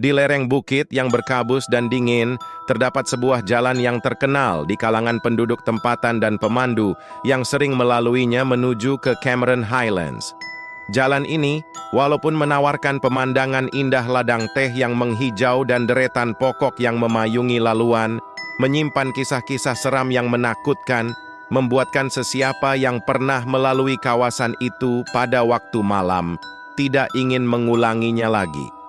Di lereng bukit yang berkabus dan dingin, terdapat sebuah jalan yang terkenal di kalangan penduduk tempatan dan pemandu yang sering melaluinya menuju ke Cameron Highlands. Jalan ini, walaupun menawarkan pemandangan indah ladang teh yang menghijau dan deretan pokok yang memayungi laluan, menyimpan kisah-kisah seram yang menakutkan, membuatkan sesiapa yang pernah melalui kawasan itu pada waktu malam tidak ingin mengulanginya lagi.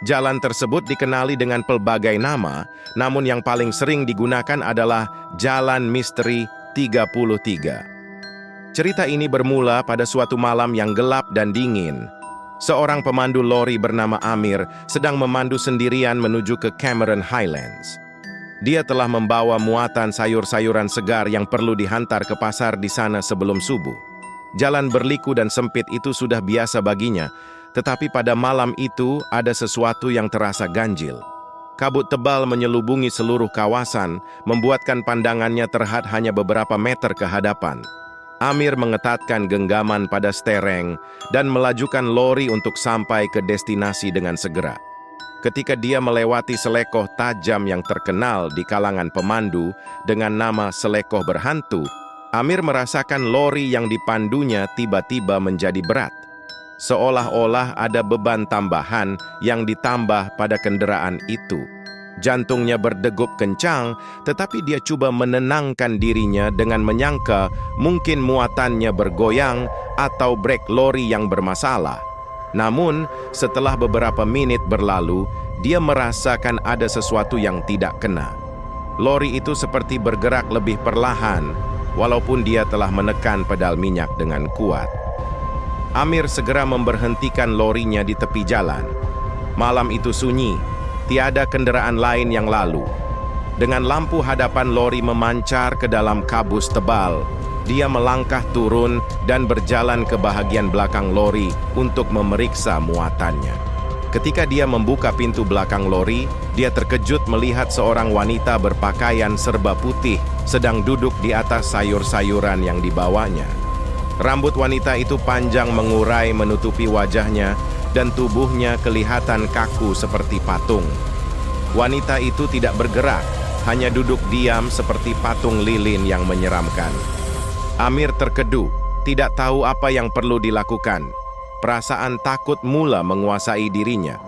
Jalan tersebut dikenali dengan pelbagai nama, namun yang paling sering digunakan adalah Jalan Misteri 33. Cerita ini bermula pada suatu malam yang gelap dan dingin. Seorang pemandu lori bernama Amir sedang memandu sendirian menuju ke Cameron Highlands. Dia telah membawa muatan sayur-sayuran segar yang perlu dihantar ke pasar di sana sebelum subuh. Jalan berliku dan sempit itu sudah biasa baginya, tetapi pada malam itu ada sesuatu yang terasa ganjil. Kabut tebal menyelubungi seluruh kawasan, membuatkan pandangannya terhad hanya beberapa meter ke hadapan. Amir mengetatkan genggaman pada stereng dan melajukan lori untuk sampai ke destinasi dengan segera. Ketika dia melewati selekoh tajam yang terkenal di kalangan pemandu dengan nama Selekoh Berhantu, Amir merasakan lori yang dipandunya tiba-tiba menjadi berat. Seolah-olah ada beban tambahan yang ditambah pada kendaraan itu. Jantungnya berdegup kencang, tetapi dia coba menenangkan dirinya dengan menyangka mungkin muatannya bergoyang atau brek lori yang bermasalah. Namun, setelah beberapa menit berlalu, dia merasakan ada sesuatu yang tidak kena. Lori itu seperti bergerak lebih perlahan, walaupun dia telah menekan pedal minyak dengan kuat. Amir segera memberhentikan lorinya di tepi jalan. Malam itu sunyi, tiada kendaraan lain yang lalu. Dengan lampu hadapan lori memancar ke dalam kabus tebal, dia melangkah turun dan berjalan ke bahagian belakang lori untuk memeriksa muatannya. Ketika dia membuka pintu belakang lori, dia terkejut melihat seorang wanita berpakaian serba putih sedang duduk di atas sayur-sayuran yang dibawanya. Rambut wanita itu panjang mengurai menutupi wajahnya dan tubuhnya kelihatan kaku seperti patung. Wanita itu tidak bergerak, hanya duduk diam seperti patung lilin yang menyeramkan. Amir terkedu, tidak tahu apa yang perlu dilakukan. Perasaan takut mula menguasai dirinya.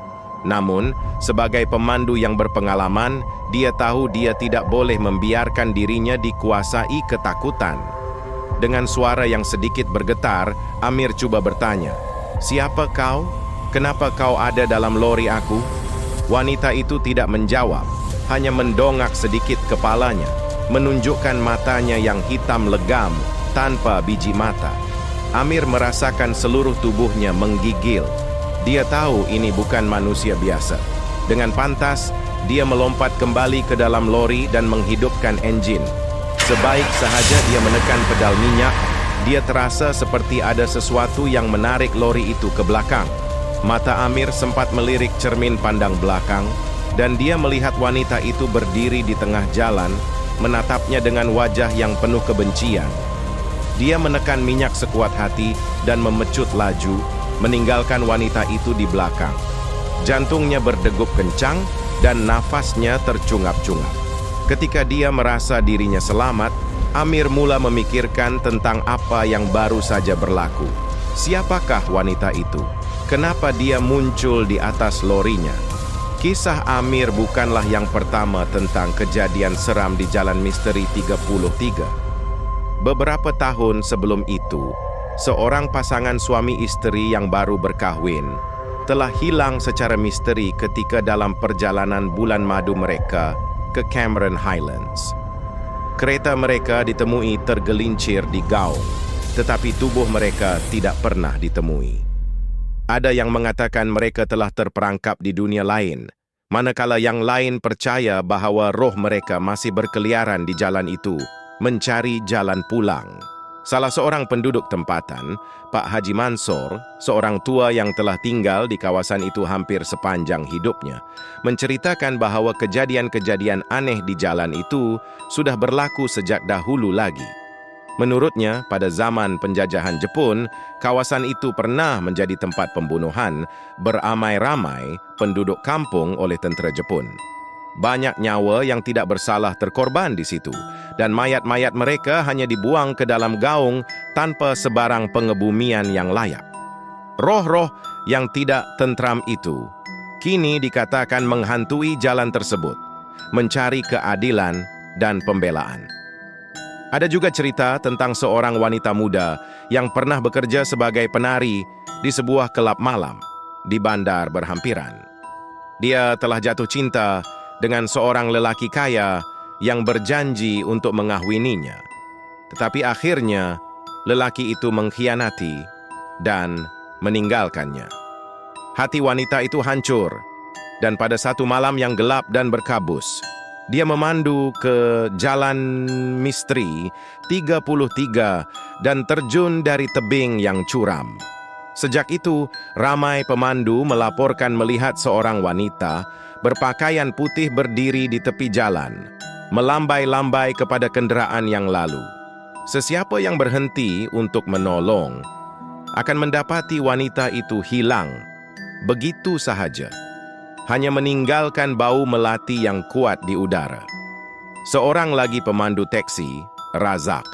Namun, sebagai pemandu yang berpengalaman, dia tahu dia tidak boleh membiarkan dirinya dikuasai ketakutan. Dengan suara yang sedikit bergetar, Amir coba bertanya, "Siapa kau? Kenapa kau ada dalam lori aku?" Wanita itu tidak menjawab, hanya mendongak sedikit kepalanya, menunjukkan matanya yang hitam legam tanpa biji mata. Amir merasakan seluruh tubuhnya menggigil. Dia tahu ini bukan manusia biasa. Dengan pantas, dia melompat kembali ke dalam lori dan menghidupkan enjin. Sebaik sahaja dia menekan pedal minyak, dia terasa seperti ada sesuatu yang menarik lori itu ke belakang. Mata Amir sempat melirik cermin pandang belakang, dan dia melihat wanita itu berdiri di tengah jalan, menatapnya dengan wajah yang penuh kebencian. Dia menekan minyak sekuat hati dan memecut laju, meninggalkan wanita itu di belakang. Jantungnya berdegup kencang dan nafasnya tercungap-cungap. Ketika dia merasa dirinya selamat, Amir mula memikirkan tentang apa yang baru saja berlaku. Siapakah wanita itu? Kenapa dia muncul di atas lorinya? Kisah Amir bukanlah yang pertama tentang kejadian seram di Jalan Misteri 33. Beberapa tahun sebelum itu, seorang pasangan suami istri yang baru berkahwin telah hilang secara misteri ketika dalam perjalanan bulan madu mereka ke Cameron Highlands. Kereta mereka ditemui tergelincir di gaung, tetapi tubuh mereka tidak pernah ditemui. Ada yang mengatakan mereka telah terperangkap di dunia lain, manakala yang lain percaya bahwa roh mereka masih berkeliaran di jalan itu, mencari jalan pulang. Salah seorang penduduk tempatan, Pak Haji Mansor, seorang tua yang telah tinggal di kawasan itu hampir sepanjang hidupnya, menceritakan bahwa kejadian-kejadian aneh di jalan itu sudah berlaku sejak dahulu lagi. Menurutnya, pada zaman penjajahan Jepun, kawasan itu pernah menjadi tempat pembunuhan beramai-ramai penduduk kampung oleh tentera Jepun. Banyak nyawa yang tidak bersalah terkorban di situ, dan mayat-mayat mereka hanya dibuang ke dalam gaung tanpa sebarang pengebumian yang layak. Roh-roh yang tidak tentram itu kini dikatakan menghantui jalan tersebut, mencari keadilan dan pembelaan. Ada juga cerita tentang seorang wanita muda yang pernah bekerja sebagai penari di sebuah kelab malam di bandar berhampiran. Dia telah jatuh cinta dengan seorang lelaki kaya yang berjanji untuk mengahwininya. Tetapi akhirnya, lelaki itu mengkhianati dan meninggalkannya. Hati wanita itu hancur, dan pada satu malam yang gelap dan berkabus, dia memandu ke Jalan Misteri 33 dan terjun dari tebing yang curam. Sejak itu, ramai pemandu melaporkan melihat seorang wanita berpakaian putih berdiri di tepi jalan, melambai-lambai kepada kenderaan yang lalu. Sesiapa yang berhenti untuk menolong akan mendapati wanita itu hilang begitu sahaja, hanya meninggalkan bau melati yang kuat di udara. Seorang lagi pemandu teksi, Razak,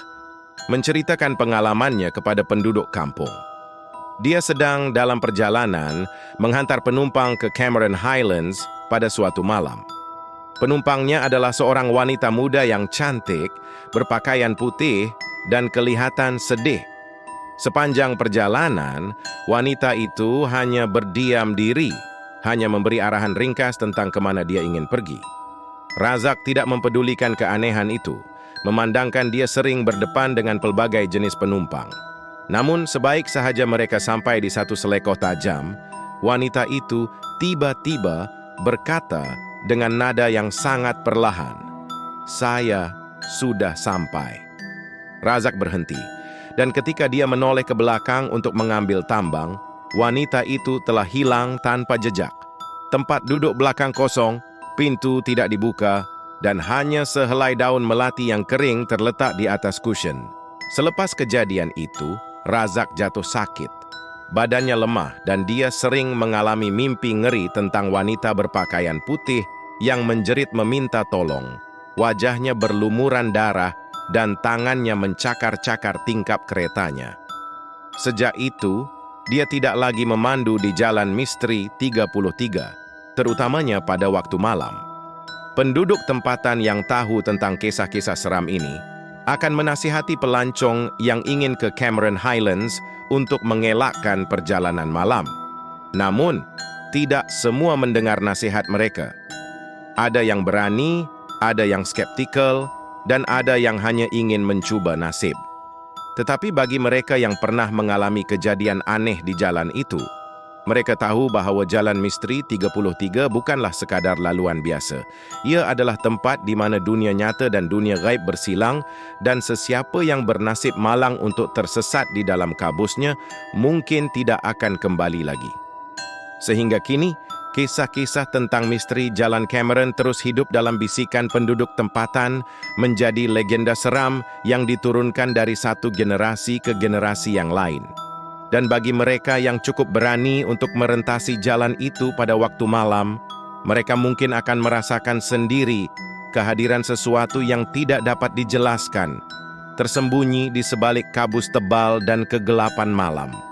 menceritakan pengalamannya kepada penduduk kampung. Dia sedang dalam perjalanan menghantar penumpang ke Cameron Highlands pada suatu malam. Penumpangnya adalah seorang wanita muda yang cantik, berpakaian putih, dan kelihatan sedih. Sepanjang perjalanan, wanita itu hanya berdiam diri, hanya memberi arahan ringkas tentang kemana dia ingin pergi. Razak tidak mempedulikan keanehan itu, memandangkan dia sering berdepan dengan pelbagai jenis penumpang. Namun, sebaik sahaja mereka sampai di satu selekoh tajam, wanita itu tiba-tiba berkata dengan nada yang sangat perlahan, "Saya sudah sampai." Razak berhenti, dan ketika dia menoleh ke belakang untuk mengambil tambang, wanita itu telah hilang tanpa jejak. Tempat duduk belakang kosong, pintu tidak dibuka, dan hanya sehelai daun melati yang kering terletak di atas cushion. Selepas kejadian itu, Razak jatuh sakit. Badannya lemah dan dia sering mengalami mimpi ngeri tentang wanita berpakaian putih yang menjerit meminta tolong. Wajahnya berlumuran darah dan tangannya mencakar-cakar tingkap keretanya. Sejak itu, dia tidak lagi memandu di Jalan Misteri 33, terutamanya pada waktu malam. Penduduk tempatan yang tahu tentang kisah-kisah seram ini akan menasihati pelancong yang ingin ke Cameron Highlands untuk mengelakkan perjalanan malam. Namun, tidak semua mendengar nasihat mereka. Ada yang berani, ada yang skeptikal, dan ada yang hanya ingin mencuba nasib. Tetapi bagi mereka yang pernah mengalami kejadian aneh di jalan itu, mereka tahu bahawa Jalan Misteri 33 bukanlah sekadar laluan biasa. Ia adalah tempat di mana dunia nyata dan dunia gaib bersilang, dan sesiapa yang bernasib malang untuk tersesat di dalam kabusnya mungkin tidak akan kembali lagi. Sehingga kini, kisah-kisah tentang misteri Jalan Cameron terus hidup dalam bisikan penduduk tempatan, menjadi legenda seram yang diturunkan dari satu generasi ke generasi yang lain. Dan bagi mereka yang cukup berani untuk merentasi jalan itu pada waktu malam, mereka mungkin akan merasakan sendiri kehadiran sesuatu yang tidak dapat dijelaskan, tersembunyi di sebalik kabus tebal dan kegelapan malam.